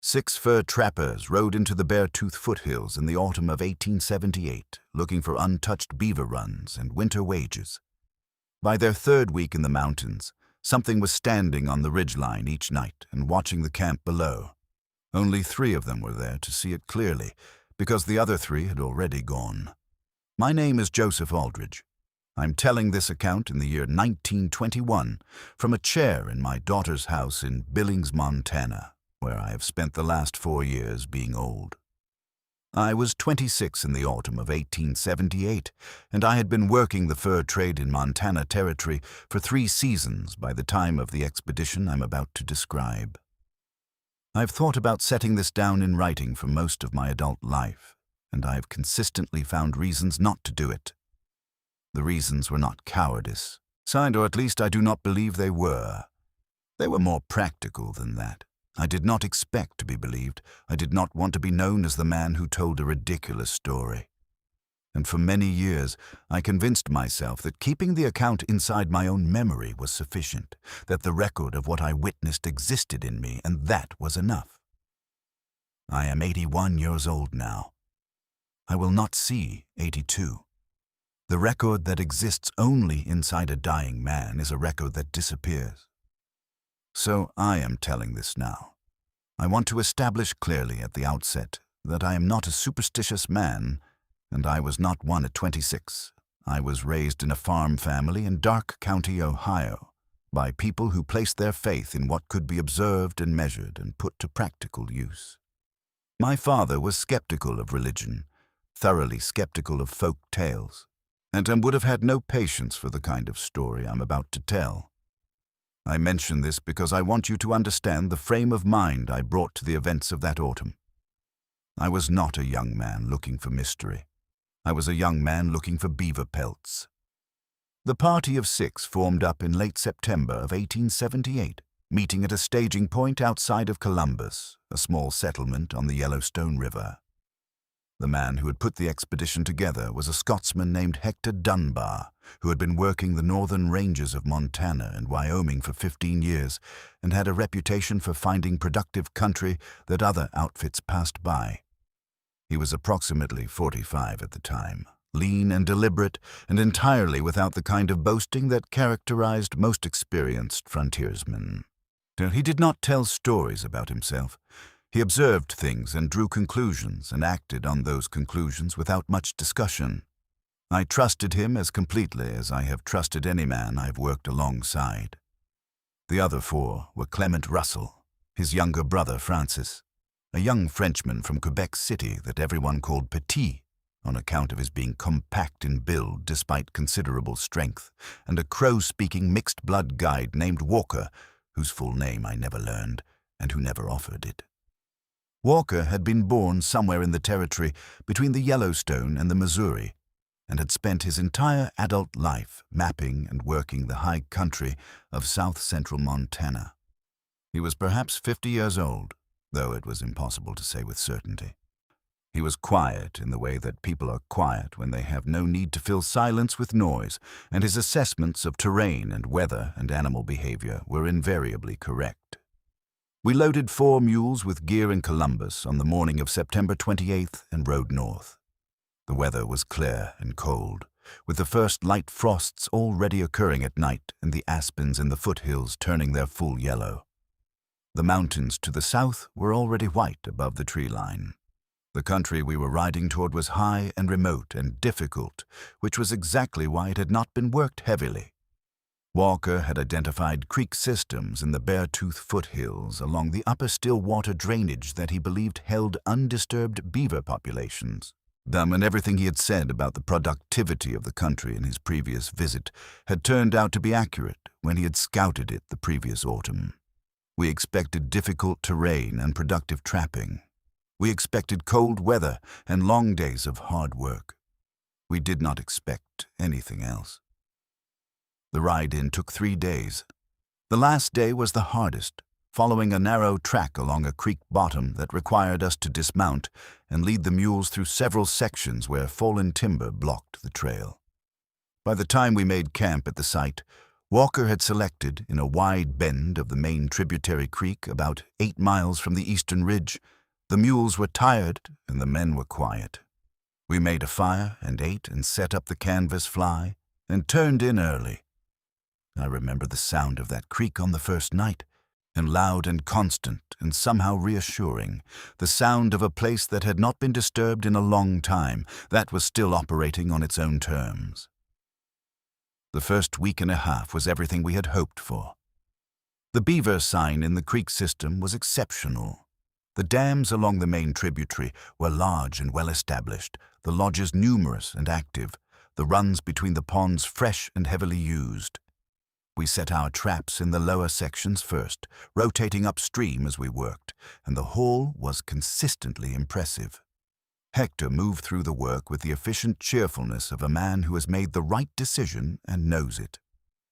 6 fur trappers rode into the Beartooth foothills in the autumn of 1878, looking for untouched beaver runs and winter wages. By their 3rd week in the mountains, something was standing on the ridgeline each night and watching the camp below. Only 3 of them were there to see it clearly, because the other 3 had already gone. My name is Joseph Aldridge. I'm telling this account in the year 1921 from a chair in my daughter's house in Billings, Montana, where I have spent the last 4 years being old. I was 26 in the autumn of 1878, and I had been working the fur trade in Montana Territory for 3 seasons by the time of the expedition I'm about to describe. I've thought about setting this down in writing for most of my adult life, and I've consistently found reasons not to do it. The reasons were not cowardice, or at least I do not believe they were. They were more practical than that. I did not expect to be believed. I did not want to be known as the man who told a ridiculous story. And for many years, I convinced myself that keeping the account inside my own memory was sufficient, that the record of what I witnessed existed in me, and that was enough. I am 81 years old now. I will not see 82. The record that exists only inside a dying man is a record that disappears. So I am telling this now. I want to establish clearly at the outset that I am not a superstitious man, and I was not one at 26. I was raised in a farm family in Darke County, Ohio, by people who placed their faith in what could be observed and measured and put to practical use. My father was skeptical of religion, thoroughly skeptical of folk tales, and would have had no patience for the kind of story I'm about to tell. I mention this because I want you to understand the frame of mind I brought to the events of that autumn. I was not a young man looking for mystery. I was a young man looking for beaver pelts. The party of 6 formed up in late September of 1878, meeting at a staging point outside of Columbus, a small settlement on the Yellowstone River. The man who had put the expedition together was a Scotsman named Hector Dunbar, who had been working the northern ranges of Montana and Wyoming for 15 years and had a reputation for finding productive country that other outfits passed by. He was approximately 45 at the time, lean and deliberate, and entirely without the kind of boasting that characterized most experienced frontiersmen. He did not tell stories about himself. He observed things and drew conclusions and acted on those conclusions without much discussion. I trusted him as completely as I have trusted any man I've worked alongside. The other 4 were Clement Russell, his younger brother Francis, a young Frenchman from Quebec City that everyone called Petit on account of his being compact in build despite considerable strength, and a Crow-speaking mixed-blood guide named Walker, whose full name I never learned and who never offered it. Walker had been born somewhere in the territory between the Yellowstone and the Missouri, and had spent his entire adult life mapping and working the high country of south-central Montana. He was perhaps 50 years old, though it was impossible to say with certainty. He was quiet in the way that people are quiet when they have no need to fill silence with noise, and his assessments of terrain and weather and animal behavior were invariably correct. We loaded 4 mules with gear in Columbus on the morning of September 28th and rode north. The weather was clear and cold, with the first light frosts already occurring at night and the aspens in the foothills turning their full yellow. The mountains to the south were already white above the tree line. The country we were riding toward was high and remote and difficult, which was exactly why it had not been worked heavily. Walker had identified creek systems in the Beartooth foothills along the upper Stillwater drainage that he believed held undisturbed beaver populations. And everything he had said about the productivity of the country in his previous visit had turned out to be accurate when he had scouted it the previous autumn. We expected difficult terrain and productive trapping. We expected cold weather and long days of hard work. We did not expect anything else. The ride-in took 3 days. The last day was the hardest, following a narrow track along a creek bottom that required us to dismount and lead the mules through several sections where fallen timber blocked the trail. By the time we made camp at the site, Walker had selected, in a wide bend of the main tributary creek about 8 miles from the eastern ridge. The mules were tired and the men were quiet. We made a fire and ate and set up the canvas fly and turned in early. I remember the sound of that creek on the first night, and loud and constant and somehow reassuring, the sound of a place that had not been disturbed in a long time, that was still operating on its own terms. The first week and a half was everything we had hoped for. The beaver sign in the creek system was exceptional. The dams along the main tributary were large and well established, the lodges numerous and active, the runs between the ponds fresh and heavily used. We set our traps in the lower sections first, rotating upstream as we worked, and the haul was consistently impressive. Hector moved through the work with the efficient cheerfulness of a man who has made the right decision and knows it.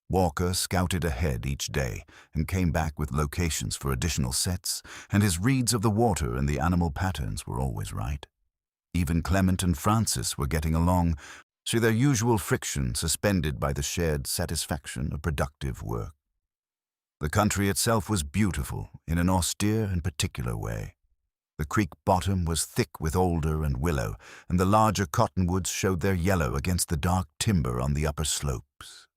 Walker scouted ahead each day and came back with locations for additional sets, and his reads of the water and the animal patterns were always right. Even Clement and Francis were getting along, through their usual friction suspended by the shared satisfaction of productive work. The country itself was beautiful in an austere and particular way. The creek bottom was thick with alder and willow, and the larger cottonwoods showed their yellow against the dark timber on the upper slopes.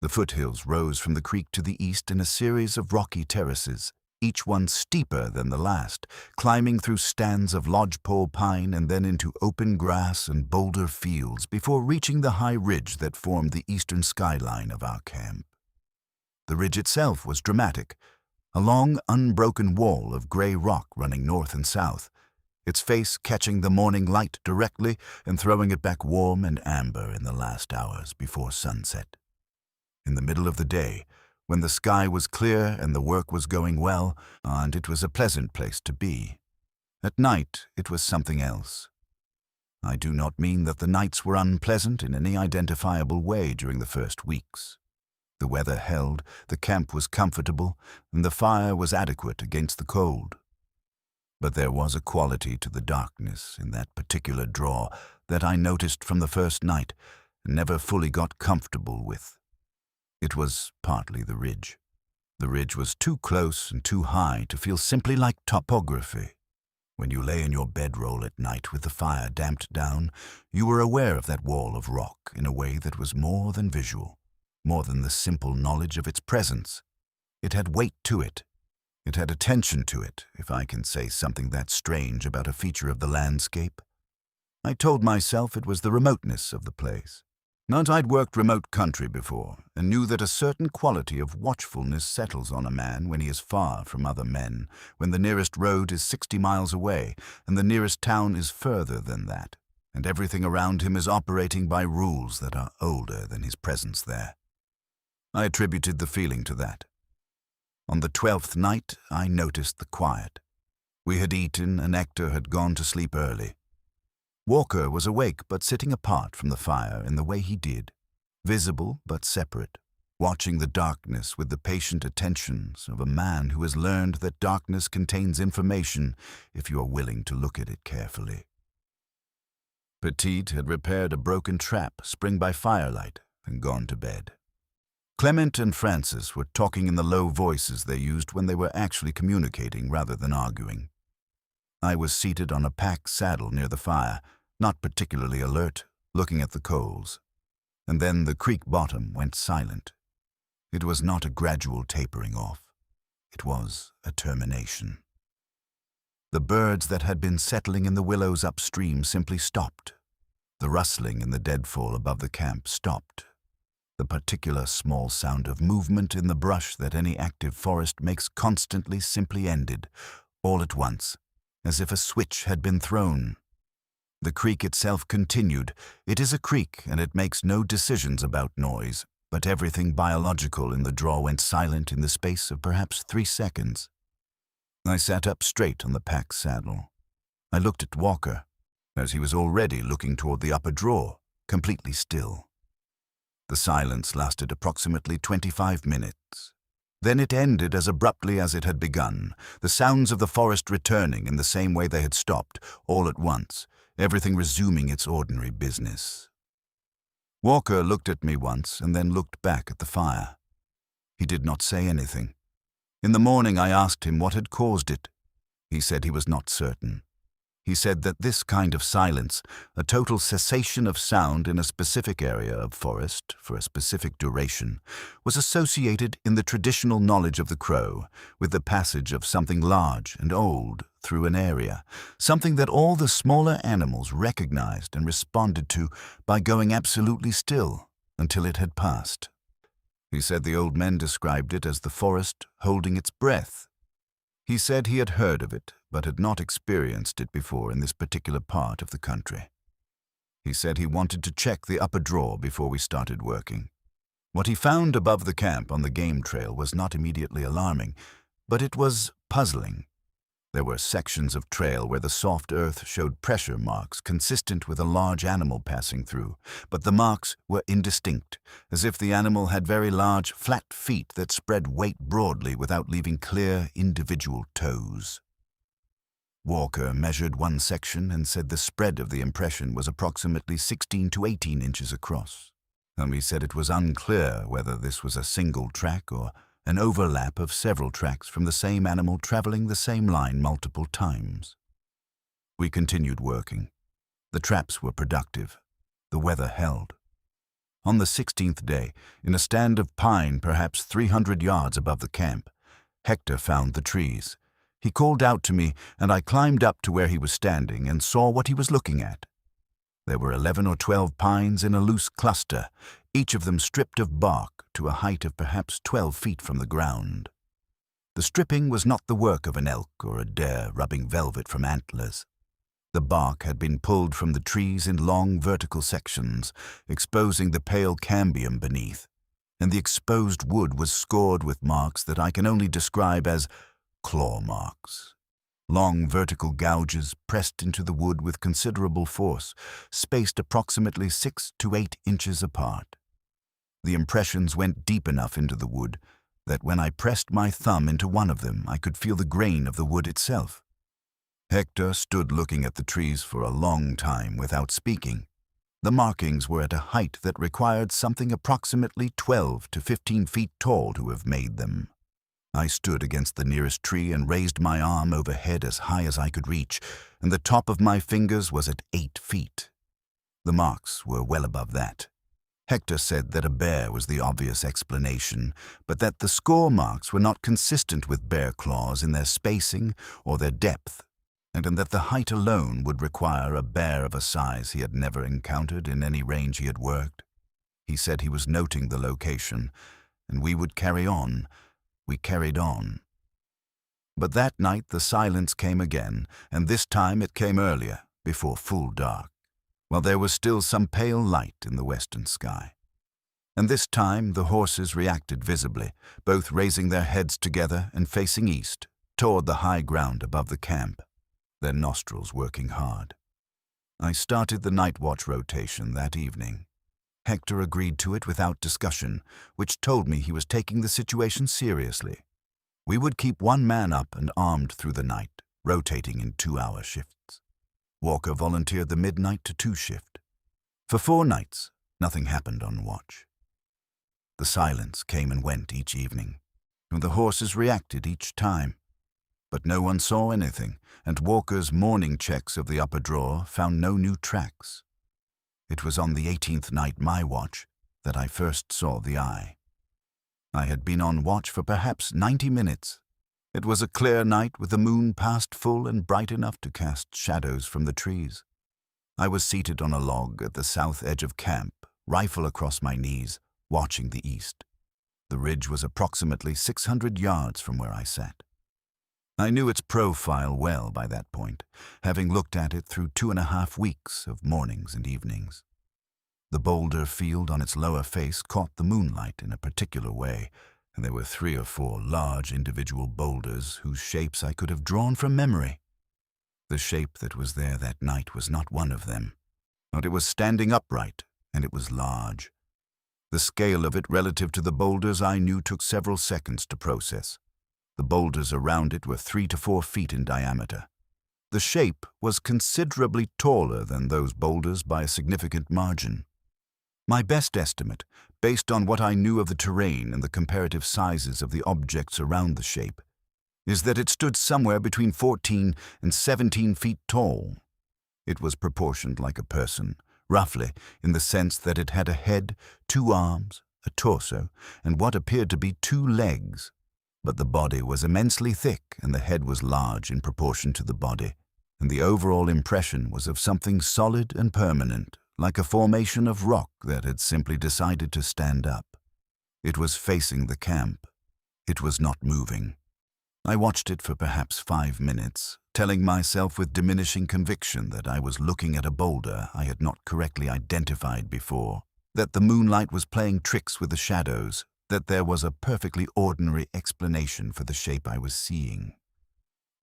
The foothills rose from the creek to the east in a series of rocky terraces, each one steeper than the last, climbing through stands of lodgepole pine and then into open grass and boulder fields before reaching the high ridge that formed the eastern skyline of our camp. The ridge itself was dramatic, a long, unbroken wall of gray rock running north and south, its face catching the morning light directly and throwing it back warm and amber in the last hours before sunset. In the middle of the day, when the sky was clear and the work was going well, and it was a pleasant place to be. At night, it was something else. I do not mean that the nights were unpleasant in any identifiable way during the first weeks. The weather held, the camp was comfortable, and the fire was adequate against the cold. But there was a quality to the darkness in that particular draw that I noticed from the first night and never fully got comfortable with. It was partly the ridge. The ridge was too close and too high to feel simply like topography. When you lay in your bedroll at night with the fire damped down, you were aware of that wall of rock in a way that was more than visual, more than the simple knowledge of its presence. It had weight to it. It had attention to it, if I can say something that strange about a feature of the landscape. I told myself it was the remoteness of the place. Not I'd worked remote country before, and knew that a certain quality of watchfulness settles on a man when he is far from other men, when the nearest road is 60 miles away, and the nearest town is further than that, and everything around him is operating by rules that are older than his presence there. I attributed the feeling to that. On the 12th night, I noticed the quiet. We had eaten, and Hector had gone to sleep early. Walker was awake but sitting apart from the fire in the way he did, visible but separate, watching the darkness with the patient attentions of a man who has learned that darkness contains information if you are willing to look at it carefully. Petite had repaired a broken trap spring by firelight and gone to bed. Clement and Francis were talking in the low voices they used when they were actually communicating rather than arguing. I was seated on a pack saddle near the fire, not particularly alert, looking at the coals. And then the creek bottom went silent. It was not a gradual tapering off. It was a termination. The birds that had been settling in the willows upstream simply stopped. The rustling in the deadfall above the camp stopped. The particular small sound of movement in the brush that any active forest makes constantly simply ended, all at once, as if a switch had been thrown. The creek itself continued. It is a creek, and it makes no decisions about noise, but everything biological in the draw went silent in the space of perhaps 3 seconds. I sat up straight on the pack saddle. I looked at Walker, as he was already looking toward the upper draw, completely still. The silence lasted approximately 25 minutes. Then it ended as abruptly as it had begun, the sounds of the forest returning in the same way they had stopped, all at once, everything resuming its ordinary business. Walker looked at me once and then looked back at the fire. He did not say anything. In the morning I asked him what had caused it. He said he was not certain. He said that this kind of silence, a total cessation of sound in a specific area of forest for a specific duration, was associated in the traditional knowledge of the crow with the passage of something large and old through an area, something that all the smaller animals recognized and responded to by going absolutely still until it had passed. He said the old men described it as the forest holding its breath. He said he had heard of it, but had not experienced it before in this particular part of the country. He said he wanted to check the upper draw before we started working. What he found above the camp on the game trail was not immediately alarming, but it was puzzling. There were sections of trail where the soft earth showed pressure marks consistent with a large animal passing through, but the marks were indistinct, as if the animal had very large, flat feet that spread weight broadly without leaving clear, individual toes. Walker measured one section and said the spread of the impression was approximately 16 to 18 inches across. And he said it was unclear whether this was a single track or an overlap of several tracks from the same animal traveling the same line multiple times. We continued working. The traps were productive. The weather held. On the 16th day, in a stand of pine perhaps 300 yards above the camp, Hector found the trees. He called out to me, and I climbed up to where he was standing and saw what he was looking at. There were 11 or 12 pines in a loose cluster, each of them stripped of bark to a height of perhaps 12 feet from the ground. The stripping was not the work of an elk or a deer rubbing velvet from antlers. The bark had been pulled from the trees in long vertical sections, exposing the pale cambium beneath, and the exposed wood was scored with marks that I can only describe as claw marks. Long vertical gouges pressed into the wood with considerable force, spaced approximately 6 to 8 inches apart. The impressions went deep enough into the wood that when I pressed my thumb into one of them, I could feel the grain of the wood itself. Hector stood looking at the trees for a long time without speaking. The markings were at a height that required something approximately 12 to 15 feet tall to have made them. I stood against the nearest tree and raised my arm overhead as high as I could reach, and the top of my fingers was at 8 feet. The marks were well above that. Hector said that a bear was the obvious explanation, but that the score marks were not consistent with bear claws in their spacing or their depth, and that the height alone would require a bear of a size he had never encountered in any range he had worked. He said he was noting the location, and we would carry on. We carried on. But that night the silence came again, and this time it came earlier, before full dark, while there was still some pale light in the western sky. And this time the horses reacted visibly, both raising their heads together and facing east, toward the high ground above the camp, their nostrils working hard. I started the night watch rotation that evening. Hector agreed to it without discussion, which told me he was taking the situation seriously. We would keep one man up and armed through the night, rotating in 2-hour shifts. Walker volunteered the midnight to 2 shift. For 4 nights, nothing happened on watch. The silence came and went each evening, and the horses reacted each time. But no one saw anything, and Walker's morning checks of the upper draw found no new tracks. It was on the 18th night, my watch, that I first saw the eye. I had been on watch for perhaps 90 minutes. It was a clear night with the moon past full and bright enough to cast shadows from the trees. I was seated on a log at the south edge of camp, rifle across my knees, watching the east. The ridge was approximately 600 yards from where I sat. I knew its profile well by that point, having looked at it through 2.5 weeks of mornings and evenings. The boulder field on its lower face caught the moonlight in a particular way, and there were 3 or 4 large individual boulders whose shapes I could have drawn from memory. The shape that was there that night was not one of them, but it was standing upright, and it was large. The scale of it relative to the boulders I knew took several seconds to process. The boulders around it were 3 to 4 feet in diameter. The shape was considerably taller than those boulders by a significant margin. My best estimate, based on what I knew of the terrain and the comparative sizes of the objects around the shape, is that it stood somewhere between 14 and 17 feet tall. It was proportioned like a person, roughly, in the sense that it had a head, 2 arms, a torso, and what appeared to be 2 legs. But the body was immensely thick and the head was large in proportion to the body, and the overall impression was of something solid and permanent, like a formation of rock that had simply decided to stand up. It was facing the camp. It was not moving. I watched it for perhaps 5 minutes, telling myself with diminishing conviction that I was looking at a boulder I had not correctly identified before, that the moonlight was playing tricks with the shadows, that there was a perfectly ordinary explanation for the shape I was seeing.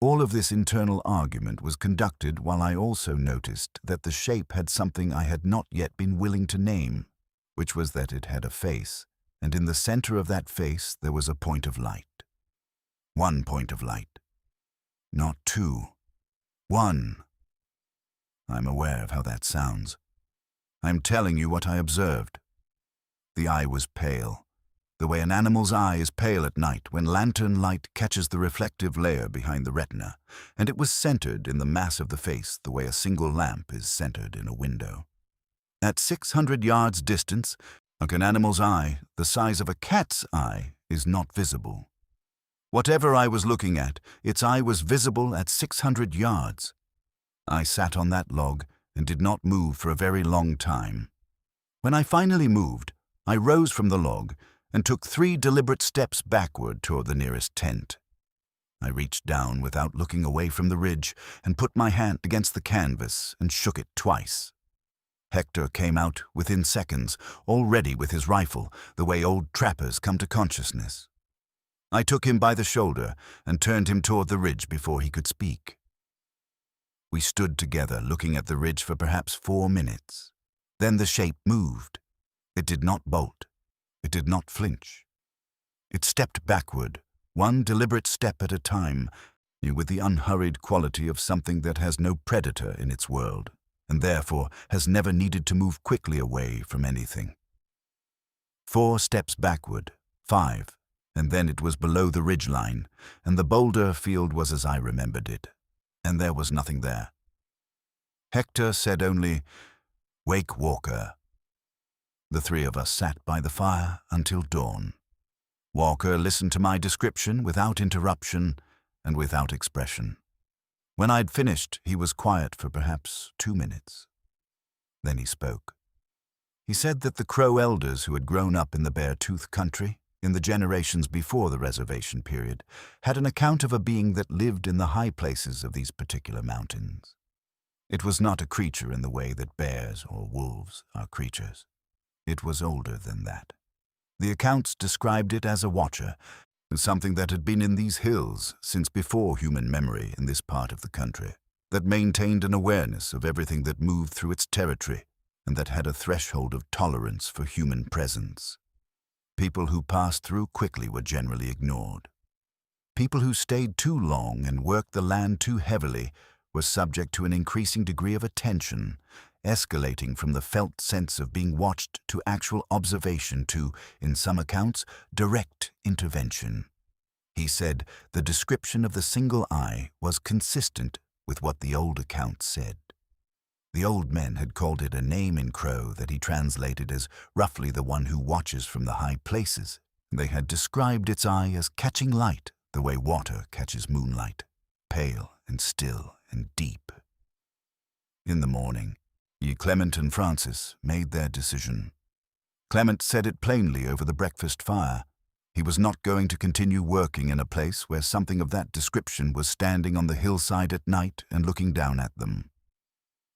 All of this internal argument was conducted while I also noticed that the shape had something I had not yet been willing to name, which was that it had a face, and in the center of that face there was a point of light. 1 point of light. Not 2. 1. I'm aware of how that sounds. I'm telling you what I observed. The eye was pale, the way an animal's eye is pale at night when lantern light catches the reflective layer behind the retina, and it was centered in the mass of the face the way a single lamp is centered in a window. At 600 yards distance, like an animal's eye, the size of a cat's eye is not visible. Whatever I was looking at, its eye was visible at 600 yards. I sat on that log and did not move for a very long time. When I finally moved, I rose from the log and took 3 deliberate steps backward toward the nearest tent. I reached down without looking away from the ridge and put my hand against the canvas and shook it twice. Hector came out within seconds, all ready with his rifle, the way old trappers come to consciousness. I took him by the shoulder and turned him toward the ridge before he could speak. We stood together looking at the ridge for perhaps 4 minutes. Then the shape moved. It did not bolt. It did not flinch. It stepped backward, 1 deliberate step at a time, with the unhurried quality of something that has no predator in its world, and therefore has never needed to move quickly away from anything. 4 steps backward, 5, and then it was below the ridgeline, and the boulder field was as I remembered it, and there was nothing there. Hector said only, "Wake Walker." The 3 of us sat by the fire until dawn. Walker listened to my description without interruption and without expression. When I'd finished, he was quiet for perhaps 2 minutes. Then he spoke. He said that the Crow elders who had grown up in the Beartooth country, in the generations before the reservation period, had an account of a being that lived in the high places of these particular mountains. It was not a creature in the way that bears or wolves are creatures. It was older than that. The accounts described it as a watcher, something that had been in these hills since before human memory in this part of the country, that maintained an awareness of everything that moved through its territory, and that had a threshold of tolerance for human presence. People who passed through quickly were generally ignored. People who stayed too long and worked the land too heavily were subject to an increasing degree of attention, escalating from the felt sense of being watched to actual observation to, in some accounts, direct intervention. He said the description of the single eye was consistent with what the old accounts said. The old men had called it a name in Crow that he translated as roughly the one who watches from the high places. They had described its eye as catching light the way water catches moonlight, pale and still and deep. In the morning, Clement and Francis made their decision. Clement said it plainly over the breakfast fire. He was not going to continue working in a place where something of that description was standing on the hillside at night and looking down at them.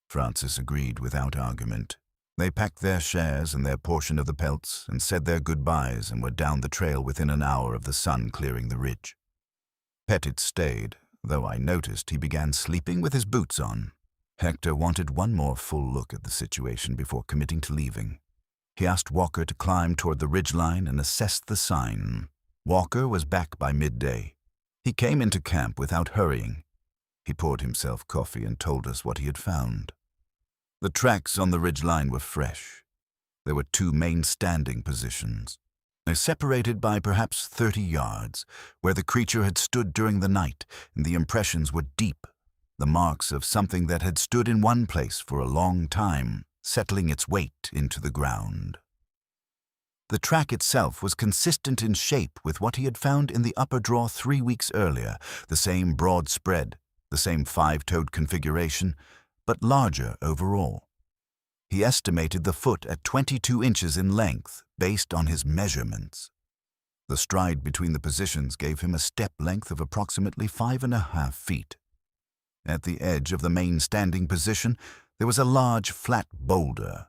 Francis agreed without argument. They packed their shares and their portion of the pelts and said their goodbyes and were down the trail within an hour of the sun clearing the ridge. Pettit stayed, though I noticed he began sleeping with his boots on. Hector wanted one more full look at the situation before committing to leaving. He asked Walker to climb toward the ridgeline and assess the sign. Walker was back by midday. He came into camp without hurrying. He poured himself coffee and told us what he had found. The tracks on the ridgeline were fresh. There were two main standing positions. They're separated by perhaps 30 yards, where the creature had stood during the night, and the impressions were deep, the marks of something that had stood in one place for a long time, settling its weight into the ground. The track itself was consistent in shape with what he had found in the upper draw 3 weeks earlier, the same broad spread, the same five-toed configuration, but larger overall. He estimated the foot at 22 inches in length based on his measurements. The stride between the positions gave him a step length of approximately 5.5 feet. At the edge of the main standing position, there was a large flat boulder.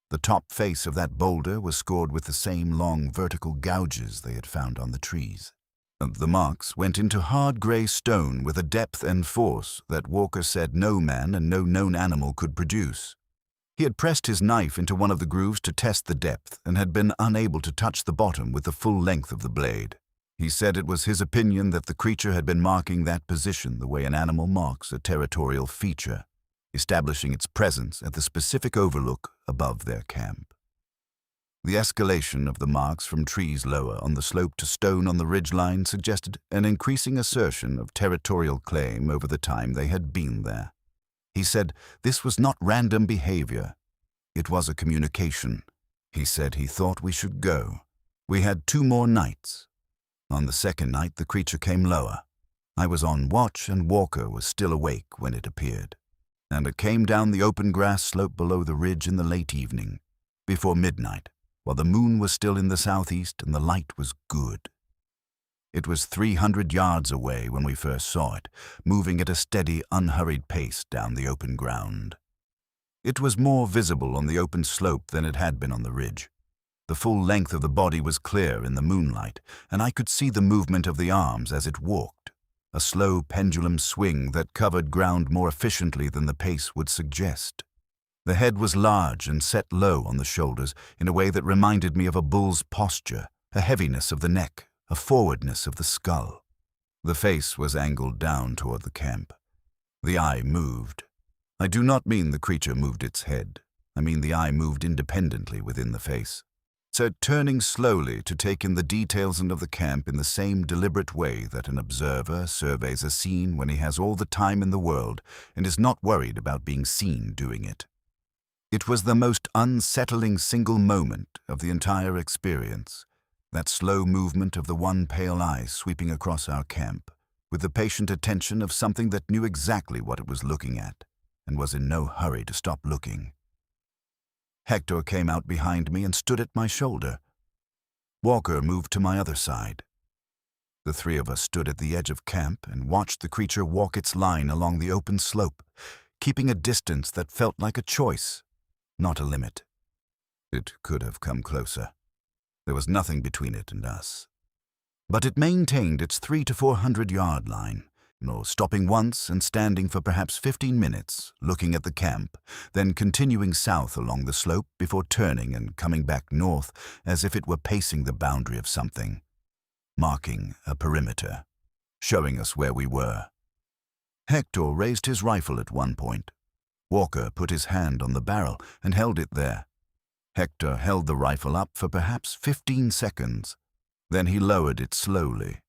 The top face of that boulder was scored with the same long vertical gouges they had found on the trees. The marks went into hard gray stone with a depth and force that Walker said no man and no known animal could produce. He had pressed his knife into one of the grooves to test the depth and had been unable to touch the bottom with the full length of the blade. He said it was his opinion that the creature had been marking that position the way an animal marks a territorial feature, establishing its presence at the specific overlook above their camp. The escalation of the marks from trees lower on the slope to stone on the ridgeline suggested an increasing assertion of territorial claim over the time they had been there. He said this was not random behavior. It was a communication. He said he thought we should go. We had 2 more nights. On the second night, the creature came lower. I was on watch and Walker was still awake when it appeared. And it came down the open grass slope below the ridge in the late evening, before midnight, while the moon was still in the southeast and the light was good. It was 300 yards away when we first saw it, moving at a steady, unhurried pace down the open ground. It was more visible on the open slope than it had been on the ridge. The full length of the body was clear in the moonlight, and I could see the movement of the arms as it walked, a slow pendulum swing that covered ground more efficiently than the pace would suggest. The head was large and set low on the shoulders in a way that reminded me of a bull's posture, a heaviness of the neck, a forwardness of the skull. The face was angled down toward the camp. The eye moved. I do not mean the creature moved its head. I mean the eye moved independently within the face. So turning slowly to take in the details of the camp in the same deliberate way that an observer surveys a scene when he has all the time in the world and is not worried about being seen doing it. It was the most unsettling single moment of the entire experience. That slow movement of the one pale eye sweeping across our camp, with the patient attention of something that knew exactly what it was looking at, and was in no hurry to stop looking. Hector came out behind me and stood at my shoulder. Walker moved to my other side. The 3 of us stood at the edge of camp and watched the creature walk its line along the open slope, keeping a distance that felt like a choice, not a limit. It could have come closer. There was nothing between it and us. But it maintained its 300 to 400 yard line, stopping once and standing for perhaps 15 minutes, looking at the camp, then continuing south along the slope before turning and coming back north as if it were pacing the boundary of something, marking a perimeter, showing us where we were. Hector raised his rifle at one point. Walker put his hand on the barrel and held it there. Hector held the rifle up for perhaps 15 seconds. Then he lowered it slowly.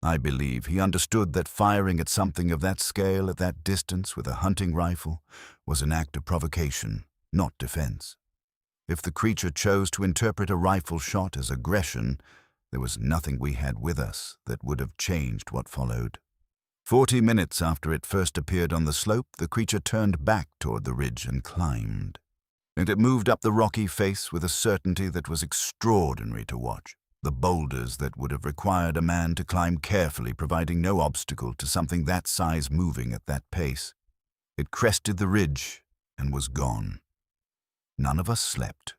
I believe he understood that firing at something of that scale at that distance with a hunting rifle was an act of provocation, not defense. If the creature chose to interpret a rifle shot as aggression, there was nothing we had with us that would have changed what followed. 40 minutes after it first appeared on the slope, the creature turned back toward the ridge and climbed. And it moved up the rocky face with a certainty that was extraordinary to watch. The boulders that would have required a man to climb carefully, providing no obstacle to something that size moving at that pace. It crested the ridge and was gone. None of us slept.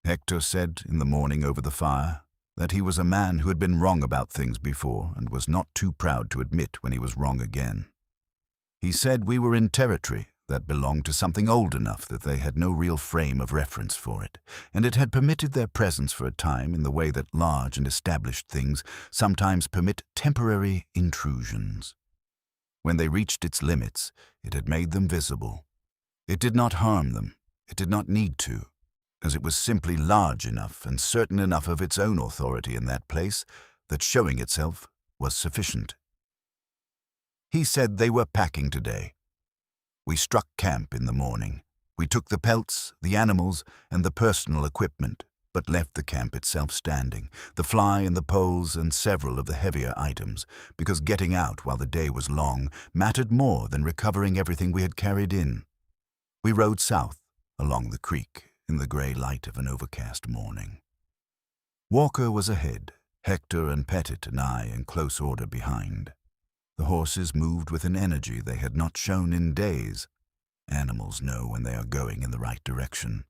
Hector said in the morning over the fire that he was a man who had been wrong about things before and was not too proud to admit when he was wrong again. He said we were in territory that belonged to something old enough that they had no real frame of reference for it, and it had permitted their presence for a time in the way that large and established things sometimes permit temporary intrusions. When they reached its limits, it had made them visible. It did not harm them. It did not need to. as it was simply large enough and certain enough of its own authority in that place that showing itself was sufficient. He said they were packing today. We struck camp in the morning. We took the pelts, the animals, and the personal equipment, but left the camp itself standing, the fly and the poles and several of the heavier items, because getting out while the day was long mattered more than recovering everything we had carried in. We rode south, along the creek, in the grey light of an overcast morning. Walker was ahead, Hector and Pettit and I in close order behind. The horses moved with an energy they had not shown in days. Animals know when they are going in the right direction.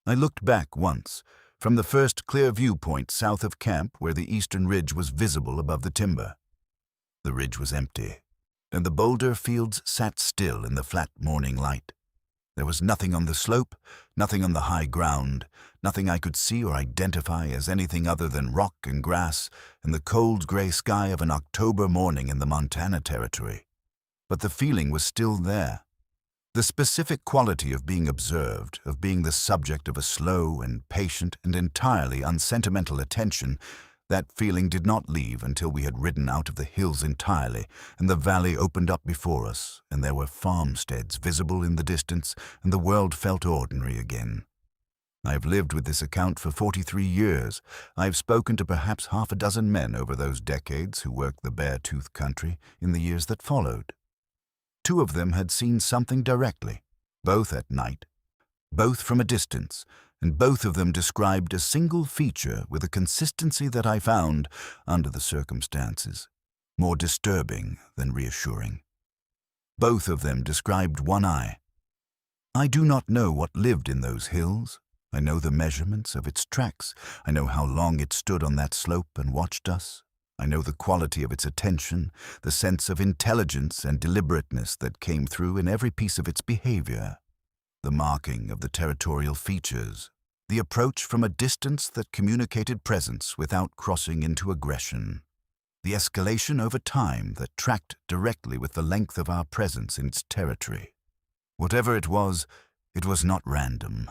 I looked back once, from the first clear viewpoint south of camp where the eastern ridge was visible above the timber. The ridge was empty, and the boulder fields sat still in the flat morning light. There was nothing on the slope, nothing on the high ground, nothing I could see or identify as anything other than rock and grass and the cold gray sky of an October morning in the Montana Territory. But the feeling was still there. The specific quality of being observed, of being the subject of a slow and patient and entirely unsentimental attention, that feeling did not leave until we had ridden out of the hills entirely, and the valley opened up before us, and there were farmsteads visible in the distance, and the world felt ordinary again. I have lived with this account for 43 years. I have spoken to perhaps half a dozen men over those decades who worked the Beartooth country in the years that followed. 2 of them had seen something directly, both at night, both from a distance, and both of them described a single feature with a consistency that I found, under the circumstances, more disturbing than reassuring. Both of them described one eye. I do not know what lived in those hills. I know the measurements of its tracks. I know how long it stood on that slope and watched us. I know the quality of its attention, the sense of intelligence and deliberateness that came through in every piece of its behavior, the marking of the territorial features, the approach from a distance that communicated presence without crossing into aggression, the escalation over time that tracked directly with the length of our presence in its territory. Whatever it was not random.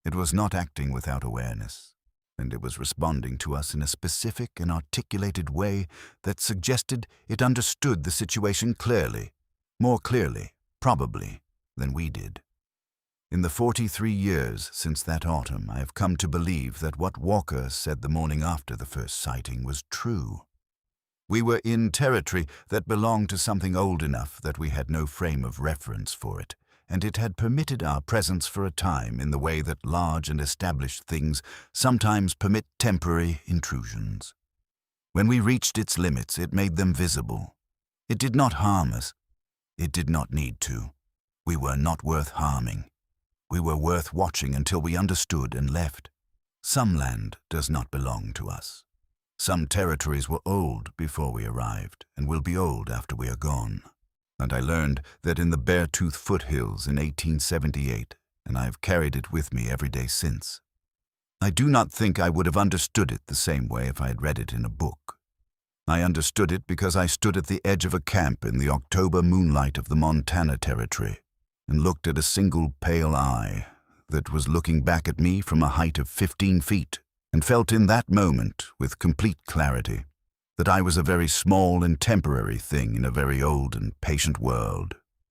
It was not acting without awareness, and it was responding to us in a specific and articulated way that suggested it understood the situation clearly, more clearly, probably, than we did. In the 43 years since that autumn, I have come to believe that what Walker said the morning after the first sighting was true. We were in territory that belonged to something old enough that we had no frame of reference for it, and it had permitted our presence for a time in the way that large and established things sometimes permit temporary intrusions. When we reached its limits, it made them visible. It did not harm us. It did not need to. We were not worth harming. We were worth watching until we understood and left. Some land does not belong to us. Some territories were old before we arrived and will be old after we are gone. And I learned that in the Beartooth foothills in 1878, and I have carried it with me every day since. I do not think I would have understood it the same way if I had read it in a book. I understood it because I stood at the edge of a camp in the October moonlight of the Montana Territory and looked at a single pale eye that was looking back at me from a height of 15 feet and felt in that moment, with complete clarity, that I was a very small and temporary thing in a very old and patient world.